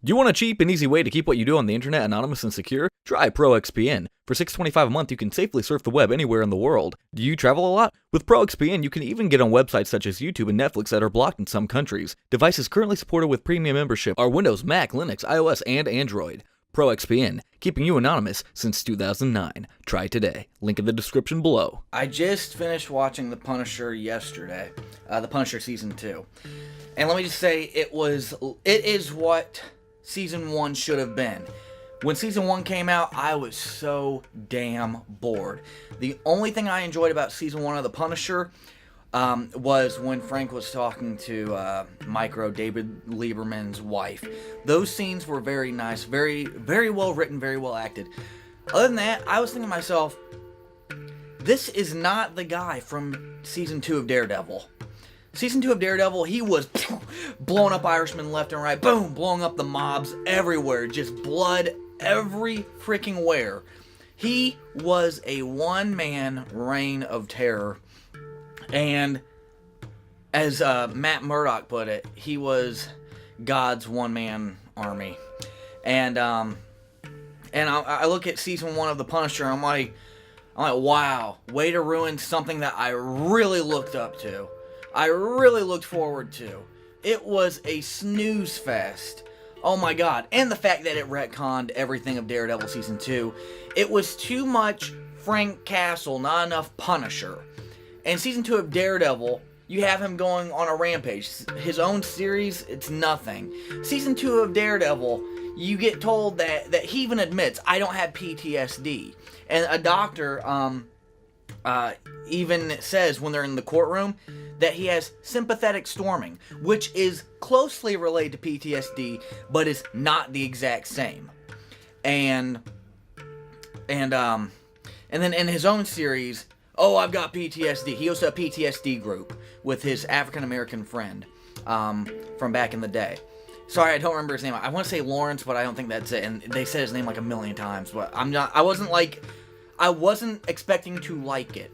Do you want a cheap and easy way to keep what you do on the internet anonymous and secure? Try ProXPN. For $6.25 a month, you can safely surf the web anywhere in the world. Do you travel a lot? With ProXPN, you can even get on websites such as YouTube and Netflix that are blocked in some countries. Devices currently supported with premium membership are Windows, Mac, Linux, iOS, and Android. ProXPN, keeping you anonymous since 2009. Try today. Link in the description below. I just finished watching The Punisher yesterday, The Punisher Season 2. And let me just say, it is what Season 1 should have been. When Season 1 came out, I was so damn bored. The only thing I enjoyed about Season 1 of The Punisher was when Frank was talking to Micro, David Lieberman's wife. Those scenes were very nice, very, very well written, very well acted. Other than that, I was thinking to myself, this is not the guy from Season 2 of Daredevil. Season 2 of Daredevil, he was blowing up Irishmen left and right, boom, blowing up the mobs everywhere, just blood every freaking where. He was a one-man reign of terror, and as Matt Murdock put it, he was God's one-man army. And I look at Season 1 of The Punisher, and I'm like, wow, way to ruin something that I really looked up to. I really looked forward to. It was a snooze fest. Oh my god. And the fact that it retconned everything of Daredevil Season 2. It was too much Frank Castle, not enough Punisher. In Season 2 of Daredevil, you have him going on a rampage. His own series, it's nothing. Season 2 of Daredevil, you get told that he even admits, I don't have PTSD. And a doctor even says when they're in the courtroom that he has sympathetic storming, which is closely related to PTSD, but is not the exact same. And then in his own series, oh, I've got PTSD. He goes to a PTSD group with his African American friend from back in the day. Sorry, I don't remember his name. I want to say Lawrence, but I don't think that's it. And they said his name like a million times, but I wasn't expecting to like it.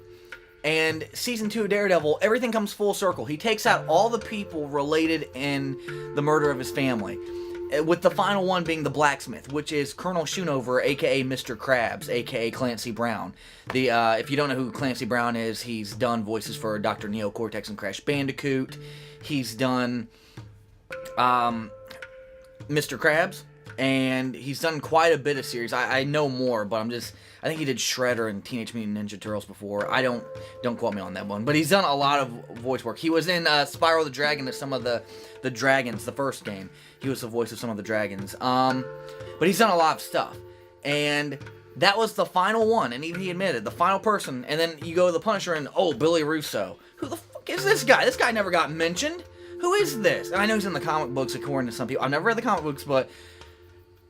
And Season 2 of Daredevil, everything comes full circle. He takes out all the people related in the murder of his family. With the final one being the blacksmith, which is Colonel Schoonover, a.k.a. Mr. Krabs, a.k.a. Clancy Brown. If you don't know who Clancy Brown is, he's done voices for Dr. Neo Cortex and Crash Bandicoot. He's done Mr. Krabs, and he's done quite a bit of series. I know more, but I think he did Shredder and Teenage Mutant Ninja Turtles before. Don't quote me on that one, but he's done a lot of voice work. He was in Spyro the Dragon as some of the dragons, the first game. He was the voice of some of the dragons. But he's done a lot of stuff, and that was the final one. And even he admitted the final person. And then you go to the Punisher, and Billy Russo. Who the fuck is this guy? This guy never got mentioned. Who is this? And I know he's in the comic books, according to some people. I've never read the comic books, but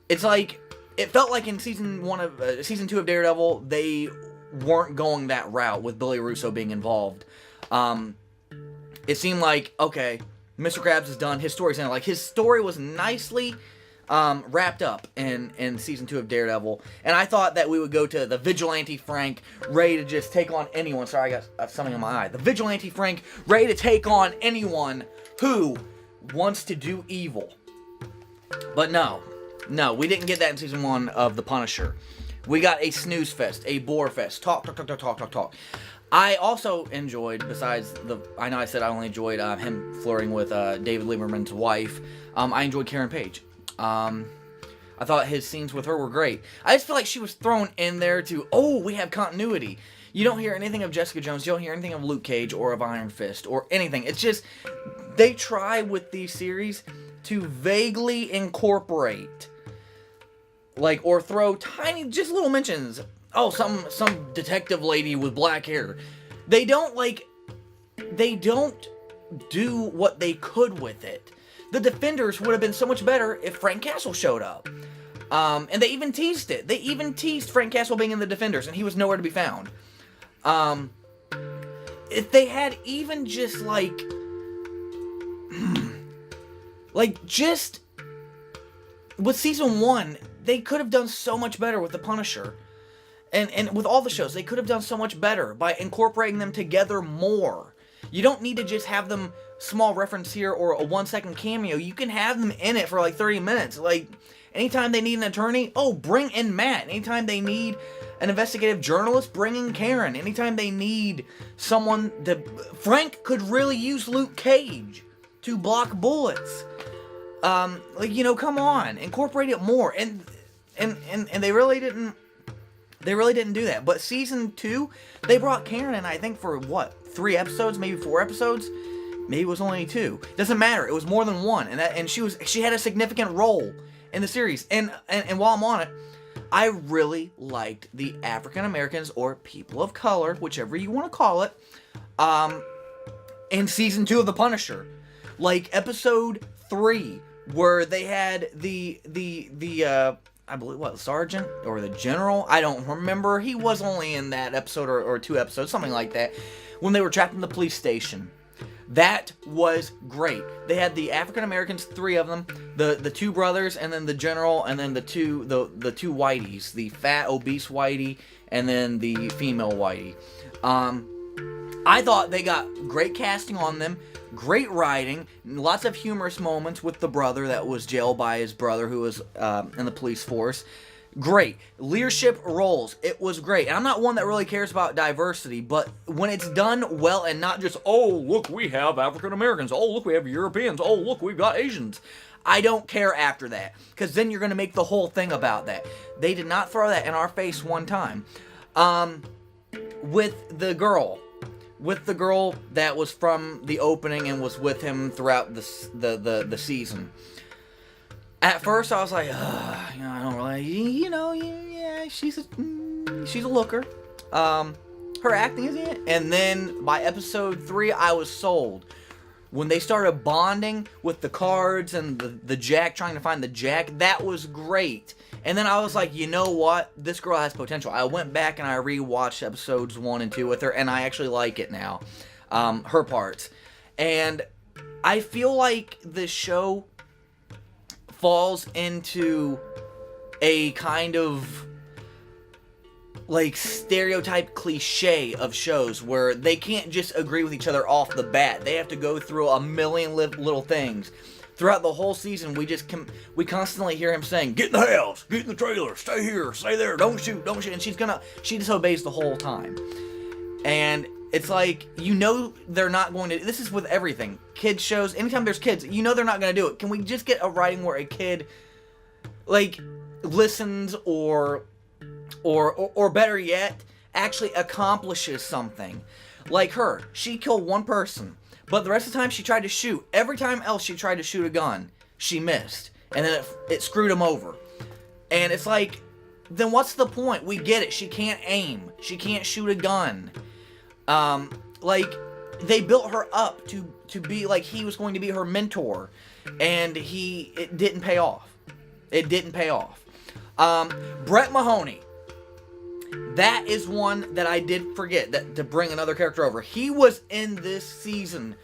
it's like, it felt like in Season 2 of Daredevil, they weren't going that route with Billy Russo being involved. It seemed like, okay, Mr. Krabs is done, his story's ended. Like, his story was nicely wrapped up in Season 2 of Daredevil, and I thought that we would go to the Vigilante Frank, ready to just take on anyone. Sorry, I got something in my eye. The Vigilante Frank, ready to take on anyone who wants to do evil. But no, we didn't get that in Season 1 of The Punisher. We got a snooze fest, a bore fest. Talk. I also enjoyed, I know I said I only enjoyed him flirting with David Lieberman's wife. I enjoyed Karen Page. I thought his scenes with her were great. I just feel like she was thrown in there we have continuity. You don't hear anything of Jessica Jones, you don't hear anything of Luke Cage or of Iron Fist or anything. It's just, they try with these series to vaguely incorporate, or throw tiny, just little mentions. Oh, some detective lady with black hair. They don't do what they could with it. The Defenders would have been so much better if Frank Castle showed up. And they even teased it. They even teased Frank Castle being in the Defenders, and he was nowhere to be found. If they had even just just with Season 1, they could have done so much better with the Punisher. And with all the shows, they could have done so much better by incorporating them together more. You don't need to just have them small reference here or a 1-second cameo. You can have them in it for like 30 minutes. Like, anytime they need an attorney, bring in Matt. Anytime they need an investigative journalist, bring in Karen. Anytime they need someone to... Frank could really use Luke Cage to block bullets. Come on, incorporate it more. And they really didn't do that. But season 2, they brought Karen in, I think, for 3 episodes, maybe 4 episodes. Maybe it was only 2. Doesn't matter. It was more than 1, and she had a significant role in the series. And while I'm on it, I really liked the African Americans, or people of color, whichever you want to call it, in season 2 of The Punisher. Like episode 3, where they had the I believe, sergeant or the general? I don't remember. He was only in that episode or 2 episodes, something like that, when they were trapped in the police station. That was great. They had the African Americans, 3 of them, the 2 brothers, and then the general, and then the two whiteys, the fat obese whitey, and then the female whitey. I thought they got great casting on them, great writing, lots of humorous moments with the brother that was jailed by his brother who was in the police force. Great. Leadership roles. It was great. And I'm not one that really cares about diversity, but when it's done well and not just, look, we have African Americans. Oh, look, we have Europeans. Oh, look, we've got Asians. I don't care after that, because then you're going to make the whole thing about that. They did not throw that in our face one time. With the girl that was from the opening and was with him throughout the season. At first, I was like, I don't really, she's a looker. Her acting is it. And then by episode 3, I was sold. When they started bonding with the cards and the Jack, trying to find the Jack, that was great. And then I was like, you know what? This girl has potential. I went back and I rewatched episodes 1 and 2 with her, and I actually like it now. Her parts. And I feel like the show falls into a kind of like stereotype cliche of shows where they can't just agree with each other off the bat. They have to go through a million little things. Throughout the whole season, we constantly hear him saying, "Get in the house, get in the trailer, stay here, stay there, don't shoot," and she disobeys the whole time. And it's like, they're not going to, this is with everything. Kids shows, anytime there's kids, they're not going to do it. Can we just get a writing where a kid, listens or better yet, actually accomplishes something? Like her, she killed 1 person, but the rest of the time she tried to shoot. Every time else she tried to shoot a gun, she missed. And then it screwed him over. And it's like, then what's the point? We get it. She can't aim. She can't shoot a gun. They built her up to be like he was going to be her mentor, and it didn't pay off. It didn't pay off. Brett Mahoney. That is one that I did forget to bring another character over. He was in this season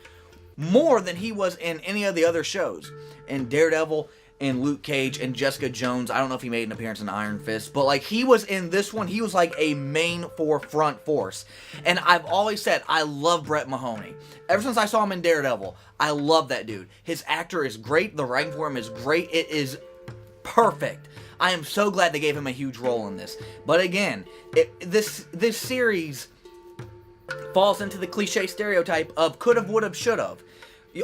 more than he was in any of the other shows. In Daredevil, and Luke Cage, and Jessica Jones. I don't know if he made an appearance in Iron Fist, but he was in this one. He was like a main front force. And I've always said I love Brett Mahoney. Ever since I saw him in Daredevil, I love that dude. His actor is great. The writing for him is great. It is perfect. I am so glad they gave him a huge role in this. But again, this series falls into the cliche stereotype of could've, would've, should've.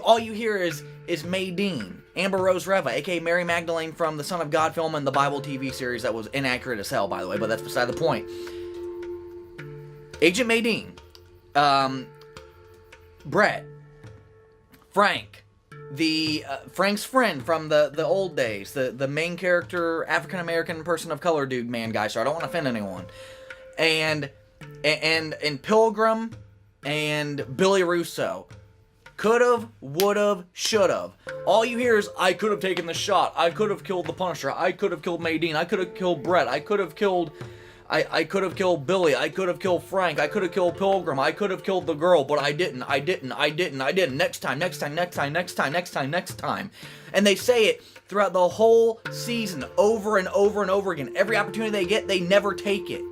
All you hear is Maydeen, Amber Rose Reva, aka Mary Magdalene from the Son of God film and the Bible TV series that was inaccurate as hell, by the way, but that's beside the point. Agent Maydeen, Brett, Frank, Frank's friend from the old days, the main character, African American person of color dude, man, guy, so I don't want to offend anyone, and Pilgrim and Billy Russo. Could've, would've, should've. All you hear is, I could've taken the shot. I could've killed the Punisher. I could've killed Maydeen. I could've killed Brett. I could've killed Billy. I could've killed Frank. I could've killed Pilgrim. I could've killed the girl, but I didn't. Next time. And they say it throughout the whole season, over and over and over again. Every opportunity they get, they never take it.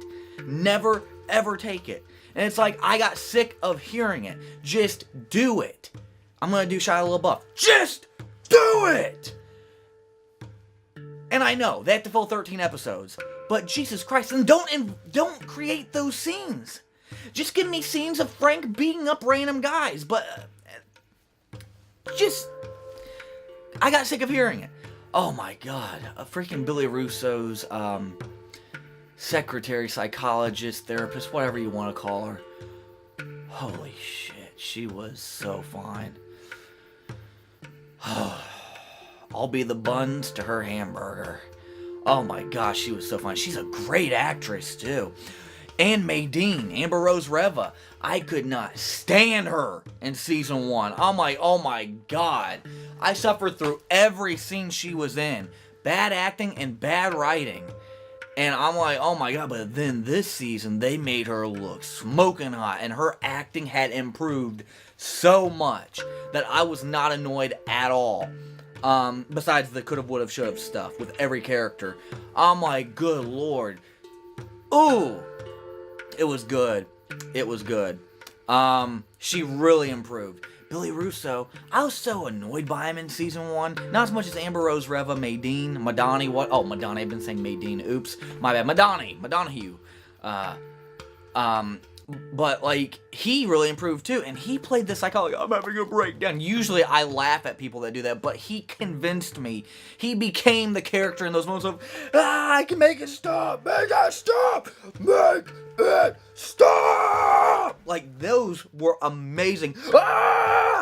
Never, ever take it. And it's like, I got sick of hearing it. Just do it. I'm going to do Shia LaBeouf. Just do it! And I know, they have to fill 13 episodes. But Jesus Christ, then don't create those scenes. Just give me scenes of Frank beating up random guys. But, I got sick of hearing it. Oh my God, freaking Billy Russo's, secretary, psychologist, therapist, whatever you want to call her. Holy shit, she was so fine. I'll be the buns to her hamburger. Oh my gosh, she was so fine. She's a great actress too. And Maydeen, Amber Rose Reva. I could not stand her in season 1. I'm like, oh my God. I suffered through every scene she was in. Bad acting and bad writing. And I'm like, oh my God, but then this season, they made her look smoking hot, and her acting had improved so much that I was not annoyed at all. Besides the could've, would've, should've stuff with every character. I'm like, good Lord. Ooh. It was good. It was good. She really improved. Billy Russo, I was so annoyed by him in season 1. Not as much as Amber Rose Reva, Maydeen, Madani, what? Oh, Madani, I've been saying Maydeen, oops. My bad, Madonahue. But, like, he really improved, too. And he played this psychologist, I'm having a breakdown. Usually, I laugh at people that do that, but he convinced me. He became the character in those moments of, I can make it stop, make it stop, make it stop! Like, those were amazing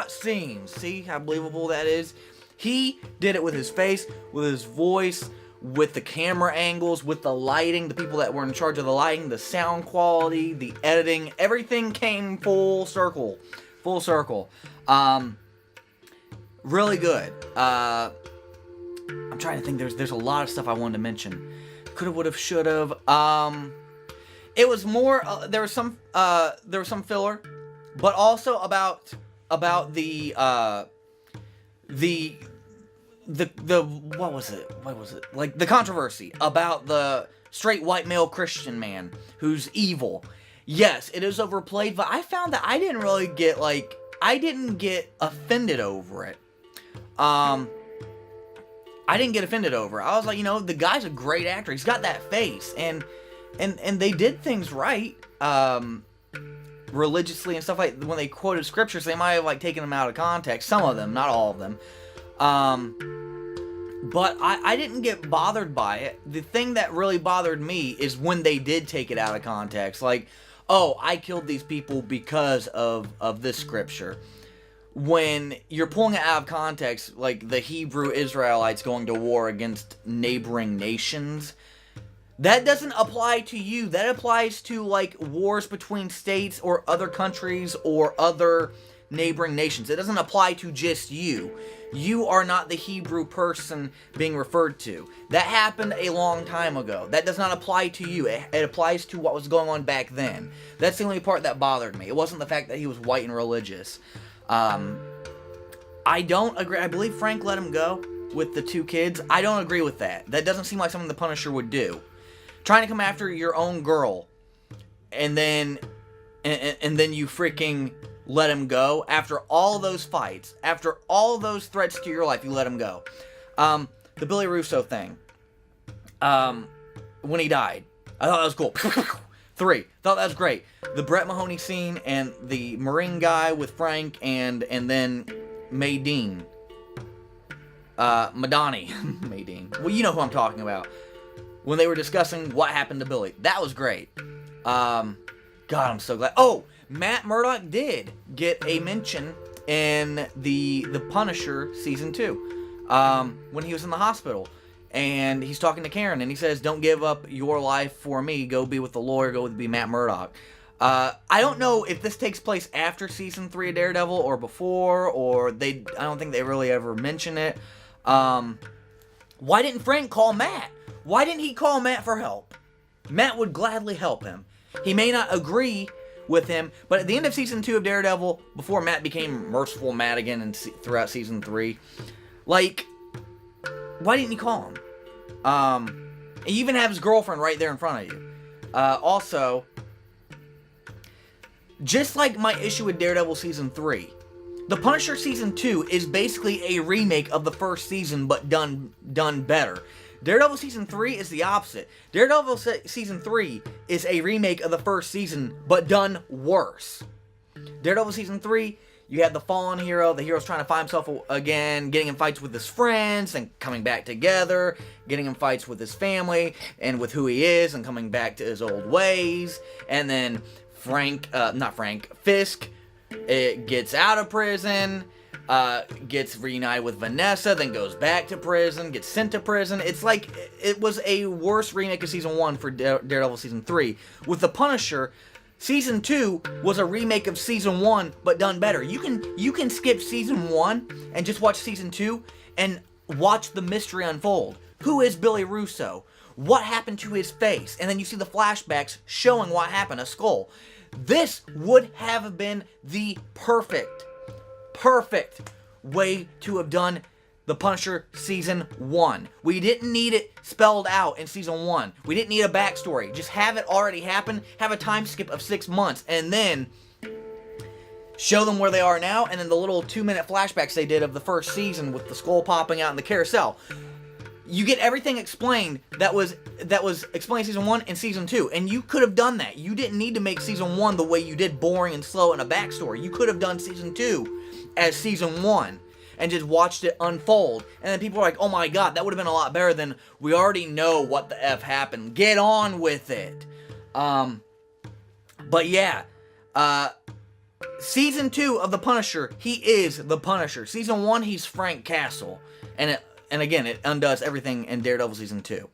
scenes. See how believable that is? He did it with his face, with his voice, with the camera angles, with the lighting, the people that were in charge of the lighting, the sound quality, the editing, everything came full circle. Full circle. Really good. I'm trying to think, there's a lot of stuff I wanted to mention. Could've, would've, should've. It was more, there was some filler, but also about the what was it? Like, the controversy about the straight white male Christian man who's evil. Yes, it is overplayed, but I found that I didn't really get, I didn't get offended over it. I didn't get offended over it. I was like, the guy's a great actor. He's got that face, and they did things right, religiously and stuff. Like, when they quoted scriptures, they might have, taken them out of context. Some of them, not all of them. But I didn't get bothered by it. The thing that really bothered me is when they did take it out of context. Like, oh, I killed these people because of this scripture. When you're pulling it out of context, like the Hebrew Israelites going to war against neighboring nations, that doesn't apply to you. That applies to, wars between states or other countries or other neighboring nations. It doesn't apply to just you. You are not the Hebrew person being referred to. That happened a long time ago. That does not apply to you. It applies to what was going on back then. That's the only part that bothered me. It wasn't the fact that he was white and religious. I don't agree. I believe Frank let him go with the 2 kids. I don't agree with that. That doesn't seem like something the Punisher would do. Trying to come after your own girl, and then you freaking let him go after all those fights, after all those threats to your life, you let him go. The Billy Russo thing, when he died, I thought that was cool. 3, thought that was great. The Brett Mahoney scene and the Marine guy with Frank and then Maydeen, Madani, Maydeen. Well, you know who I'm talking about. When they were discussing what happened to Billy, that was great. God, I'm so glad. Oh, Matt Murdock did get a mention in the Punisher season 2, when he was in the hospital, and he's talking to Karen, and he says, "Don't give up your life for me. Go be with the lawyer. Go be Matt Murdock." I don't know if this takes place after season 3 of Daredevil or before, or I don't think they really ever mention it. Why didn't Frank call Matt? Why didn't he call Matt for help? Matt would gladly help him. He may not agree with him, but at the end of season 2 of Daredevil, before Matt became Merciful Matt again and throughout season 3, why didn't you call him? You even have his girlfriend right there in front of you. Also, Just like my issue with Daredevil Season 3. The Punisher Season 2 is basically a remake of the first season, but done better. Daredevil Season 3 is the opposite. Daredevil Season 3 is a remake of the first season, but done worse. Daredevil Season 3, you had the fallen hero. The hero's trying to find himself again, getting in fights with his friends, and coming back together, getting in fights with his family, and with who he is, and coming back to his old ways. And then Fisk, it gets out of prison, gets reunited with Vanessa, then goes back to prison, gets sent to prison. It's like, it was a worse remake of Season 1 for Daredevil Season 3. With The Punisher, Season 2 was a remake of Season 1, but done better. You can skip Season 1 and just watch Season 2 and watch the mystery unfold. Who is Billy Russo? What happened to his face? And then you see the flashbacks showing what happened, a skull. This would have been the perfect way to have done The Punisher Season 1. We didn't need it spelled out in Season 1. We didn't need a backstory. Just have it already happen, have a time skip of 6 months, and then show them where they are now, and then the little 2-minute flashbacks they did of the first season with the skull popping out in the carousel. You get everything explained that was explained in Season 1 and Season 2, and you could have done that. You didn't need to make Season 1 the way you did, boring and slow, and a backstory. You could have done Season 2 as Season 1 and just watched it unfold. And then people are like, oh my god, that would have been a lot better than, we already know what the F happened. Get on with it. But yeah, Season 2 of The Punisher, he is The Punisher. Season 1, he's Frank Castle. And again, it undoes everything in Daredevil Season 2.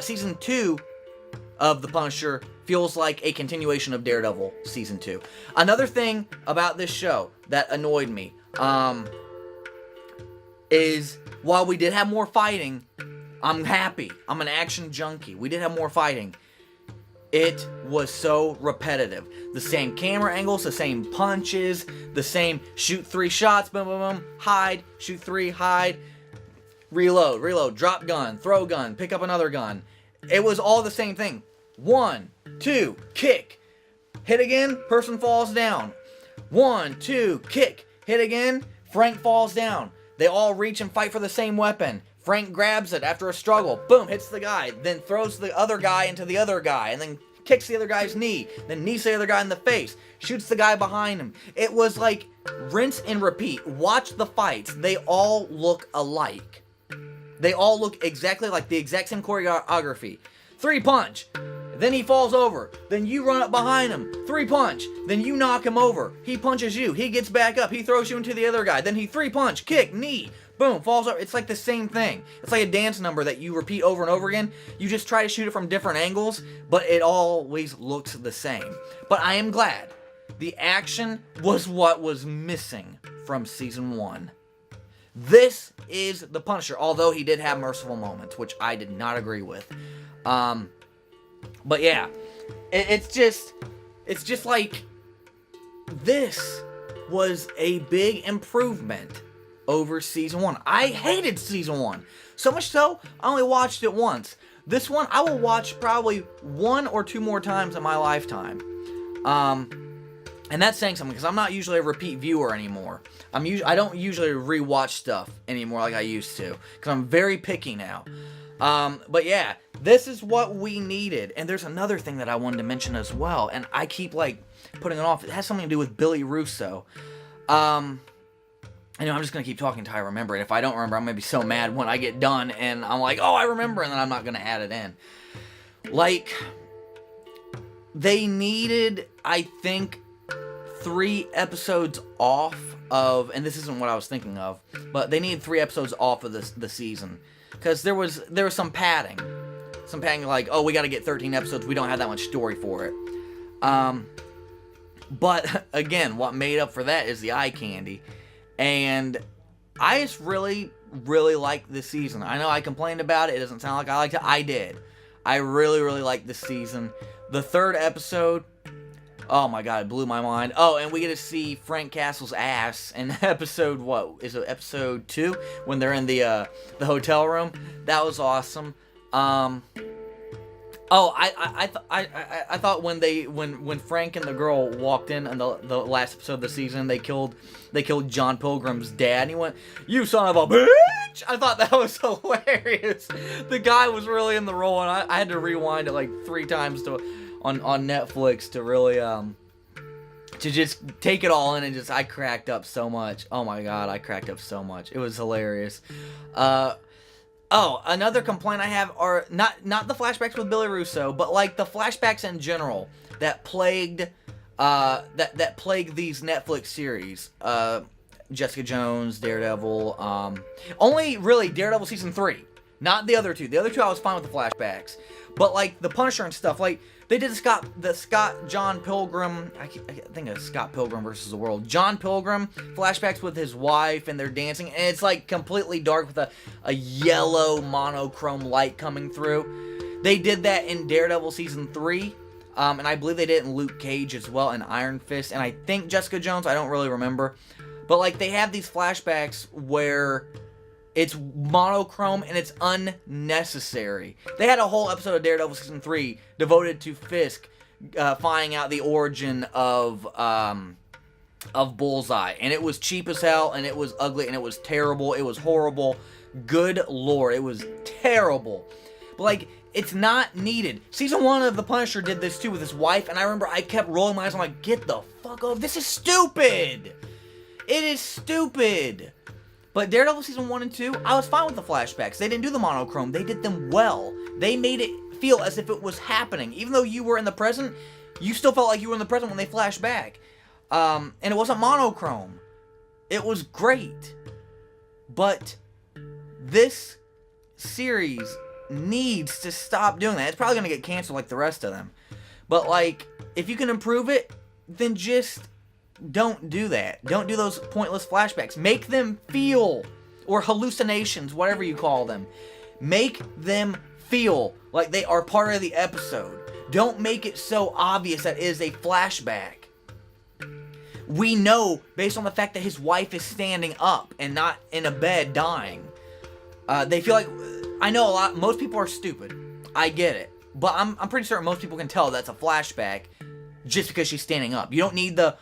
Season 2 of The Punisher feels like a continuation of Daredevil Season 2. Another thing about this show that annoyed me, is while we did have more fighting, I'm happy. I'm an action junkie. We did have more fighting. It was so repetitive. The same camera angles, the same punches, the same shoot 3 shots, boom, boom, boom, hide, shoot 3, hide, reload, drop gun, throw gun, pick up another gun. It was all the same thing. 1, 2, kick. Hit again, person falls down. 1, 2, kick. Hit again, Frank falls down. They all reach and fight for the same weapon. Frank grabs it after a struggle. Boom, hits the guy. Then throws the other guy into the other guy. And then kicks the other guy's knee. Then knees the other guy in the face. Shoots the guy behind him. It was like rinse and repeat. Watch the fights. They all look alike. They all look exactly like the exact same choreography. 3 punch. Then he falls over. Then you run up behind him. 3 punch. Then you knock him over. He punches you. He gets back up. He throws you into the other guy. Then he 3 punch, kick, knee. Boom, falls over. It's like the same thing. It's like a dance number that you repeat over and over again. You just try to shoot it from different angles, but it always looks the same. But I am glad. The action was what was missing from Season 1. This is The Punisher, although he did have merciful moments, which I did not agree with. But yeah, it's just like, this was a big improvement over Season 1. I hated Season 1. So much so, I only watched it once. This one, I will watch probably 1 or 2 more times in my lifetime. And that's saying something, because I'm not usually a repeat viewer anymore. I don't usually rewatch stuff anymore like I used to, because I'm very picky now. But yeah, this is what we needed. And there's another thing that I wanted to mention as well, and I keep like putting it off. It has something to do with Billy Russo. I know I'm just going to keep talking until I remember it. If I don't remember, I'm going to be so mad when I get done and I'm like, oh, I remember, and then I'm not going to add it in. Like, they needed, I think, 3 episodes off of, and this isn't what I was thinking of, but they needed 3 episodes off of the season. Because there was some padding. Some padding like, oh, we got to get 13 episodes. We don't have that much story for it. But, again, what made up for that is the eye candy. And I just really, really liked this season. I know I complained about it. It doesn't sound like I liked it. I did. I really, really liked this season. The 3rd episode, oh my god, it blew my mind. Oh, and we get to see Frank Castle's ass in episode, what is it, episode 2? When they're in the hotel room. That was awesome. Oh, I thought when Frank and the girl walked in the last episode of the season, they killed John Pilgrim's dad, and he went, "You son of a bitch!" I thought that was hilarious. The guy was really in the role, and I had to rewind it like 3 times on Netflix to really to just take it all in, and I cracked up so much. Oh my god, I cracked up so much. It was hilarious. Oh, another complaint I have are not the flashbacks with Billy Russo, but like the flashbacks in general that plagued that plagued these Netflix series. Jessica Jones, Daredevil, only really Daredevil season 3, not the other 2. The other 2 I was fine with the flashbacks, but like the Punisher and stuff, like they did the Scott John Pilgrim, I think of Scott Pilgrim versus the World, John Pilgrim flashbacks with his wife, and they're dancing, and it's like completely dark with a yellow monochrome light coming through. They did that in Daredevil season 3, and I believe they did it in Luke Cage as well, and Iron Fist, and I think Jessica Jones, I don't really remember, but like they have these flashbacks where it's monochrome and it's unnecessary. They had a whole episode of Daredevil season 3 devoted to Fisk finding out the origin of Bullseye, and it was cheap as hell, and it was ugly, and it was terrible. It was horrible. Good lord, it was terrible. But like, it's not needed. Season 1 of The Punisher did this too with his wife, and I remember I kept rolling my eyes. I'm like, get the fuck off! This is stupid. It is stupid. But Daredevil season 1 and 2, I was fine with the flashbacks. They didn't do the monochrome. They did them well. They made it feel as if it was happening. Even though you were in the present, you still felt like you were in the present when they flashed back. And it wasn't monochrome. It was great. But this series needs to stop doing that. It's probably going to get canceled like the rest of them. But, like, if you can improve it, then just don't do that. Don't do those pointless flashbacks. Make them feel, or hallucinations, whatever you call them. Make them feel like they are part of the episode. Don't make it so obvious that it is a flashback. We know, based on the fact that his wife is standing up and not in a bed dying. They feel like, I know most people are stupid. I get it. But I'm pretty certain most people can tell that's a flashback just because she's standing up. You don't need the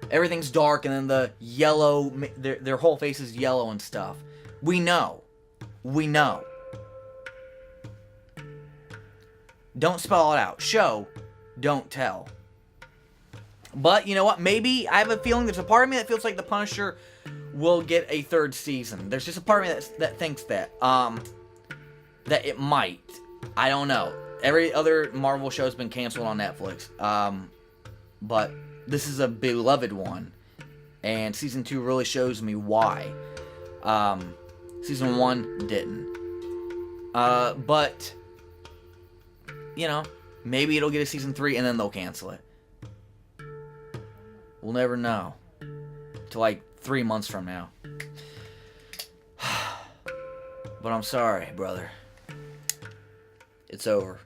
everything's dark and then the yellow, their whole face is yellow and stuff. We know. We know. Don't spell it out. Show, don't tell. But you know what? Maybe I have a feeling there's a part of me that feels like The Punisher will get a 3rd season. There's just a part of me that thinks that it might. I don't know. Every other Marvel show has been canceled on Netflix. But this is a beloved one, and season 2 really shows me why. Season 1 didn't. But you know, maybe it'll get a season 3 and then they'll cancel it. We'll never know. Till like 3 months from now. But I'm sorry, brother. It's over.